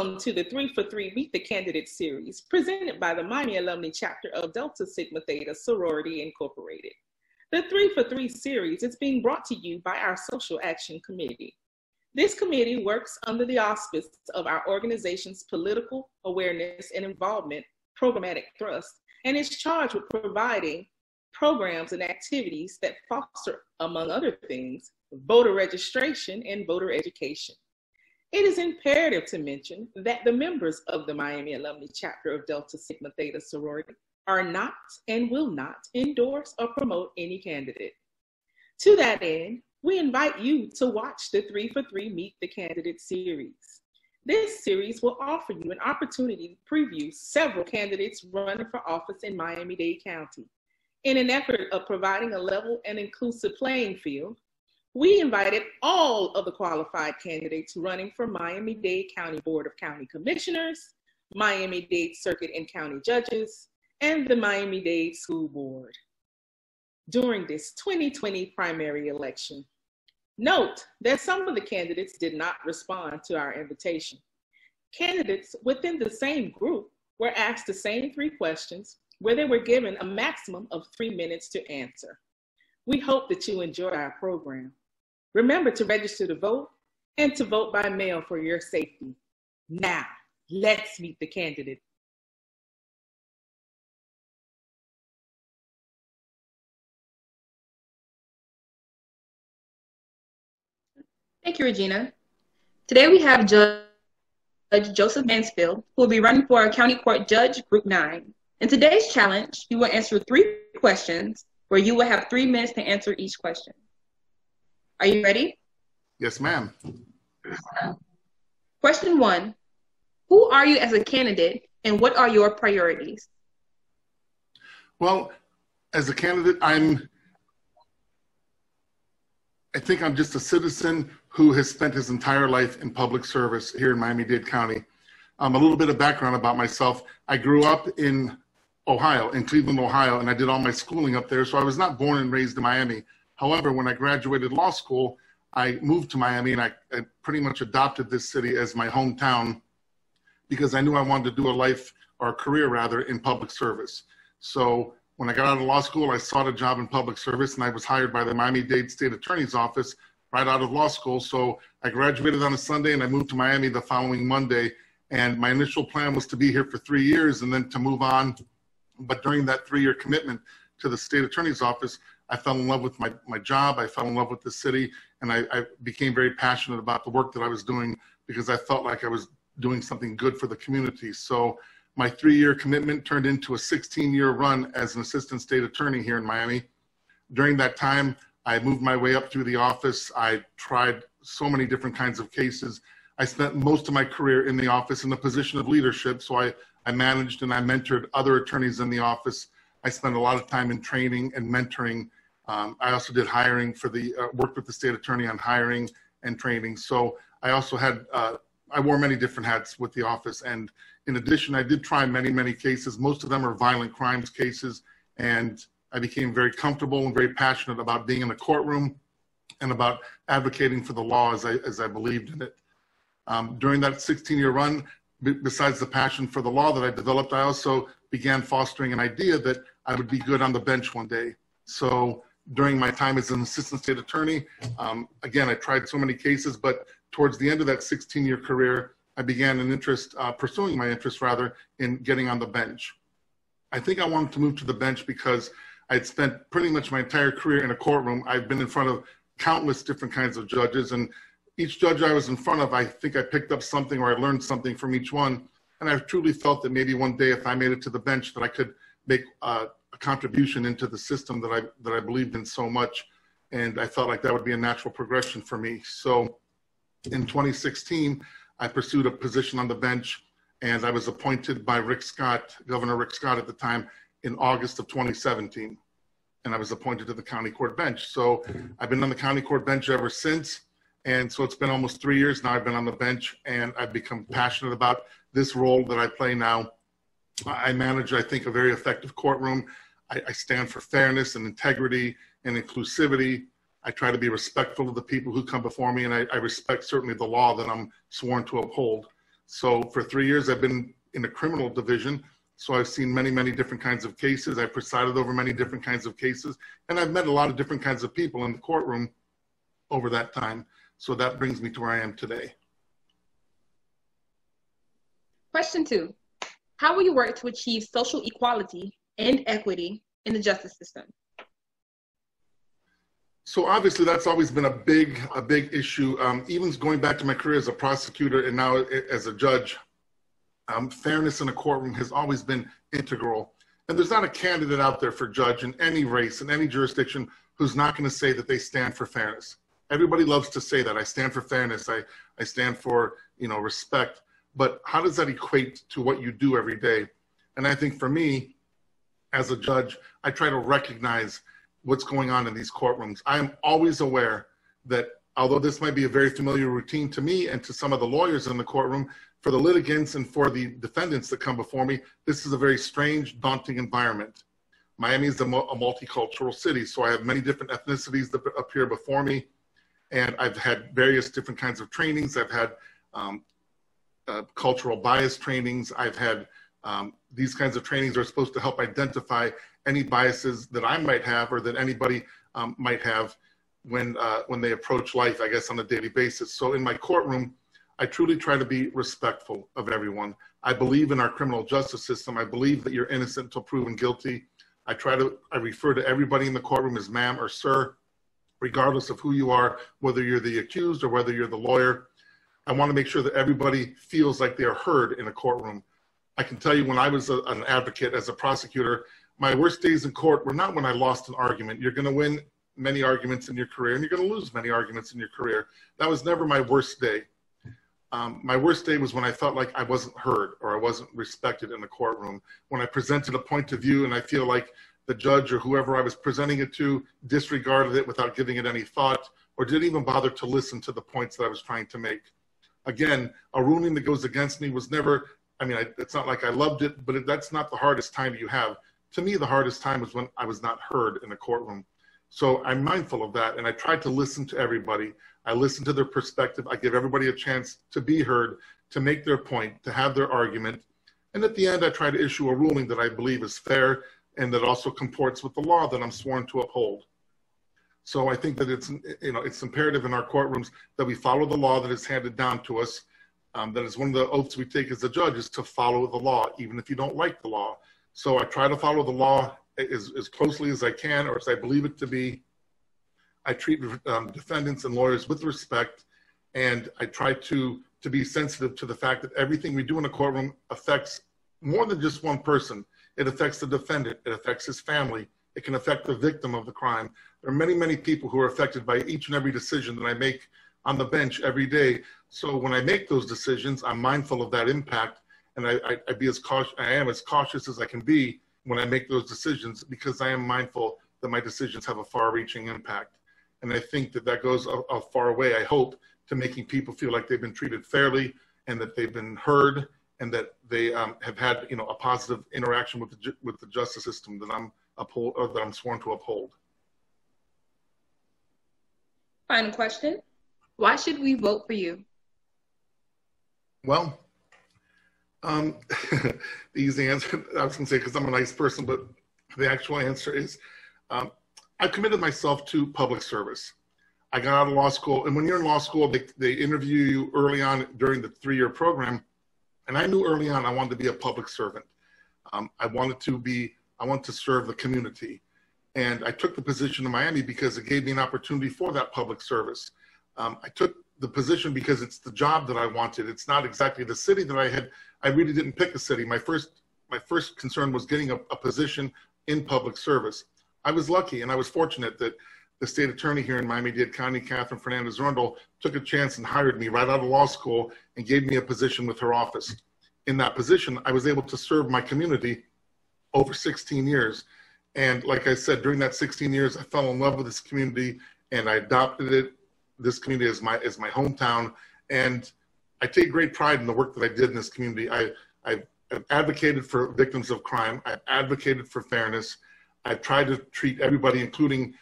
Welcome to the 3 for 3 Meet the Candidate series, presented by the Miami Alumni Chapter of Delta Sigma Theta Sorority Incorporated. The 3 for 3 series is being brought to you by our Social Action Committee. This committee works under the auspices of our organization's political awareness and involvement programmatic thrust, and is charged with providing programs and activities that foster, among other things, voter registration and voter education. It is imperative to mention that the members of the Miami Alumni Chapter of Delta Sigma Theta Sorority are not and will not endorse or promote any candidate. To that end, we invite you to watch the 3 for 3 Meet the Candidate series. This series will offer you an opportunity to preview several candidates running for office in Miami-Dade County. In an effort of providing a level and inclusive playing field, we invited all of the qualified candidates running for Miami-Dade County Board of County Commissioners, Miami-Dade Circuit and County Judges, and the Miami-Dade School Board during this 2020 primary election. Note that some of the candidates did not respond to our invitation. Candidates within the same group were asked the same 3 questions, where they were given a maximum of 3 minutes to answer. We hope that you enjoy our program. Remember to register to vote and to vote by mail for your safety. Now, let's meet the candidate. Thank you, Regina. Today we have Judge Joseph Mansfield, who will be running for a County Court Judge, Group 9. In today's challenge, you will answer 3 questions where you will have 3 minutes to answer each question. Are you ready? Yes, ma'am. Question 1, who are you as a candidate and what are your priorities? Well, as a candidate, I think I'm just a citizen who has spent his entire life in public service here in Miami-Dade County. A little bit of background about myself. I grew up in Ohio, in Cleveland, Ohio, and I did all my schooling up there, so I was not born and raised in Miami. However, when I graduated law school, I moved to Miami and I pretty much adopted this city as my hometown because I knew I wanted to do a life, or a career rather, in public service. So when I got out of law school, I sought a job in public service and I was hired by the Miami-Dade State Attorney's Office right out of law school. So I graduated on a Sunday and I moved to Miami the following Monday. And my initial plan was to be here for 3 years and then to move on. But during that 3-year commitment to the State Attorney's Office, I fell in love with my job, I fell in love with the city, and I became very passionate about the work that I was doing because I felt like I was doing something good for the community. So my 3-year commitment turned into a 16-year run as an assistant state attorney here in Miami. During that time, I moved my way up through the office. I tried so many different kinds of cases. I spent most of my career in the office in the position of leadership, so I managed and I mentored other attorneys in the office. I spent a lot of time in training and mentoring. I also did hiring for worked with the state attorney on hiring and training. So I also had, I wore many different hats with the office. And in addition, I did try many, many cases. Most of them are violent crimes cases. And I became very comfortable and very passionate about being in the courtroom and about advocating for the law as I believed in it. During that 16-year run, besides the passion for the law that I developed, I also began fostering an idea that I would be good on the bench one day. So during my time as an assistant state attorney, again, I tried so many cases, but towards the end of that 16-year career, I began an interest, pursuing my interest rather, in getting on the bench. I think I wanted to move to the bench because I had spent pretty much my entire career in a courtroom. I've been in front of countless different kinds of judges, and each judge I was in front of, I think I picked up something or I learned something from each one. And I truly felt that maybe one day if I made it to the bench that I could make a contribution into the system that I believed in so much. And I felt like that would be a natural progression for me. So in 2016, I pursued a position on the bench and I was appointed by Rick Scott, Governor Rick Scott at the time, in August of 2017. And I was appointed to the county court bench. So I've been on the county court bench ever since. And so it's been almost 3 years now I've been on the bench and I've become passionate about this role that I play now. I manage, I think, a very effective courtroom. I stand for fairness and integrity and inclusivity. I try to be respectful of the people who come before me, and I respect certainly the law that I'm sworn to uphold. So for 3 years, I've been in the criminal division. So I've seen many, many different kinds of cases. I've presided over many different kinds of cases. And I've met a lot of different kinds of people in the courtroom over that time. So that brings me to where I am today. Question 2. How will you work to achieve social equality and equity in the justice system? So obviously that's always been a big issue. Even going back to my career as a prosecutor and now as a judge, fairness in a courtroom has always been integral. And there's not a candidate out there for judge in any race, in any jurisdiction, who's not going to say that they stand for fairness. Everybody loves to say that. I stand for fairness. I stand for, respect. But how does that equate to what you do every day? And I think for me, as a judge, I try to recognize what's going on in these courtrooms. I am always aware that although this might be a very familiar routine to me and to some of the lawyers in the courtroom, for the litigants and for the defendants that come before me, this is a very strange, daunting environment. Miami is a multicultural city, so I have many different ethnicities that appear before me, and I've had various different kinds of trainings. I've had cultural bias trainings. I've had these kinds of trainings are supposed to help identify any biases that I might have or that anybody might have when they approach life, I guess, on a daily basis. So in my courtroom, I truly try to be respectful of everyone. I believe in our criminal justice system. I believe that you're innocent until proven guilty. I refer to everybody in the courtroom as ma'am or sir, regardless of who you are, whether you're the accused or whether you're the lawyer. I want to make sure that everybody feels like they are heard in a courtroom. I can tell you when I was an advocate as a prosecutor, my worst days in court were not when I lost an argument. You're going to win many arguments in your career and you're going to lose many arguments in your career. That was never my worst day. My worst day was when I felt like I wasn't heard or I wasn't respected in the courtroom. When I presented a point of view and I feel like the judge or whoever I was presenting it to disregarded it without giving it any thought or didn't even bother to listen to the points that I was trying to make. Again, a ruling that goes against me was never, it's not like I loved it, but that's not the hardest time you have. To me, the hardest time was when I was not heard in a courtroom. So I'm mindful of that, and I try to listen to everybody. I listen to their perspective. I give everybody a chance to be heard, to make their point, to have their argument. And at the end, I try to issue a ruling that I believe is fair and that also comports with the law that I'm sworn to uphold. So I think that it's imperative in our courtrooms that we follow the law that is handed down to us. That is one of the oaths we take as a judge, is to follow the law, even if you don't like the law. So I try to follow the law as closely as I can, or as I believe it to be. I treat defendants and lawyers with respect, and I try to be sensitive to the fact that everything we do in a courtroom affects more than just one person. It affects the defendant, it affects his family, it can affect the victim of the crime. There are many, many people who are affected by each and every decision that I make on the bench every day. So when I make those decisions, I'm mindful of that impact, and I am as cautious as I can be when I make those decisions, because I am mindful that my decisions have a far-reaching impact. And I think that goes a far way, I hope, to making people feel like they've been treated fairly and that they've been heard and that they have had a positive interaction with the justice system that I'm sworn to uphold. Final question. Why should we vote for you? Well, the easy answer, I was going to say because I'm a nice person, but the actual answer is I committed myself to public service. I got out of law school, and when you're in law school, they interview you early on during the 3-year program, and I knew early on I wanted to be a public servant. I wanted to serve the community, and I took the position in Miami because it gave me an opportunity for that public service. I took the position because it's the job that I wanted. It's not exactly the city that I had. I really didn't pick a city. My first concern was getting a position in public service. I was lucky and I was fortunate that the state attorney here in Miami-Dade County, Catherine Fernandez-Rundle, took a chance and hired me right out of law school and gave me a position with her office. In that position, I was able to serve my community over 16 years. And like I said, during that 16 years, I fell in love with this community and I adopted this community as my hometown. And I take great pride in the work that I did in this community. I've advocated for victims of crime. I've advocated for fairness. I've tried to treat everybody, including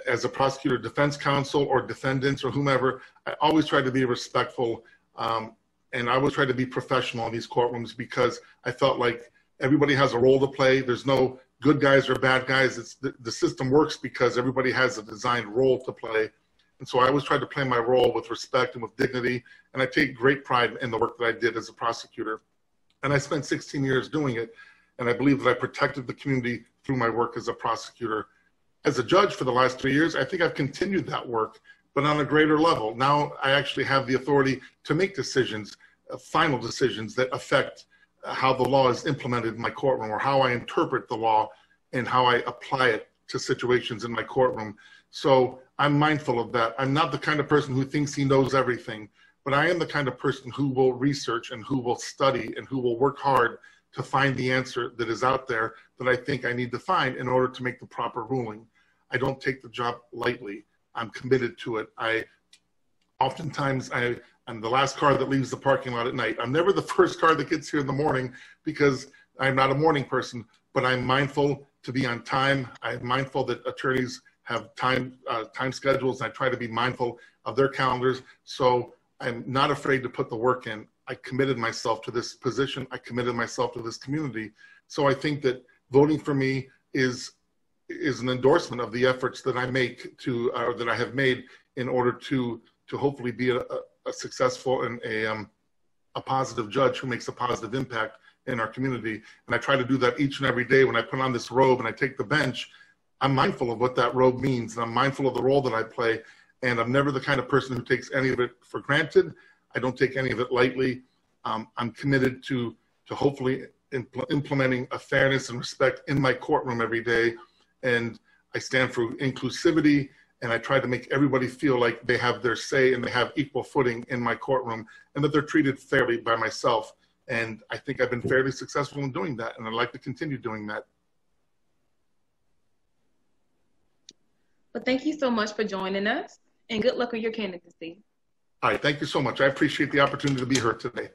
as a prosecutor, defense counsel or defendants or whomever. I always try to be respectful And I always try to be professional in these courtrooms because I felt like everybody has a role to play. There's no good guys or bad guys. It's the system works because everybody has a designed role to play. And so I always tried to play my role with respect and with dignity. And I take great pride in the work that I did as a prosecutor. And I spent 16 years doing it. And I believe that I protected the community through my work as a prosecutor. As a judge for the last 3 years, I think I've continued that work, but on a greater level. Now I actually have the authority to make decisions, final decisions that affect how the law is implemented in my courtroom, or how I interpret the law and how I apply it to situations in my courtroom. So I'm mindful of that. I'm not the kind of person who thinks he knows everything, but I am the kind of person who will research and who will study and who will work hard to find the answer that is out there that I think I need to find in order to make the proper ruling. I don't take the job lightly. I'm committed to it. Oftentimes I'm the last car that leaves the parking lot at night. I'm never the first car that gets here in the morning because I'm not a morning person, but I'm mindful to be on time. I'm mindful that attorneys have time schedules, and I try to be mindful of their calendars. So I'm not afraid to put the work in. I committed myself to this position. I committed myself to this community. So I think that voting for me is an endorsement of the efforts that I make or that I have made in order to hopefully be a successful and a positive judge who makes a positive impact in our community. And I try to do that each and every day when I put on this robe and I take the bench. I'm mindful of what that robe means, and I'm mindful of the role that I play. And I'm never the kind of person who takes any of it for granted. I don't take any of it lightly. I'm committed to hopefully implementing a fairness and respect in my courtroom every day. And I stand for inclusivity, and I try to make everybody feel like they have their say and they have equal footing in my courtroom, and that they're treated fairly by myself. And I think I've been fairly successful in doing that, and I'd like to continue doing that. Well, thank you so much for joining us, and good luck on your candidacy. All right, thank you so much. I appreciate the opportunity to be here today.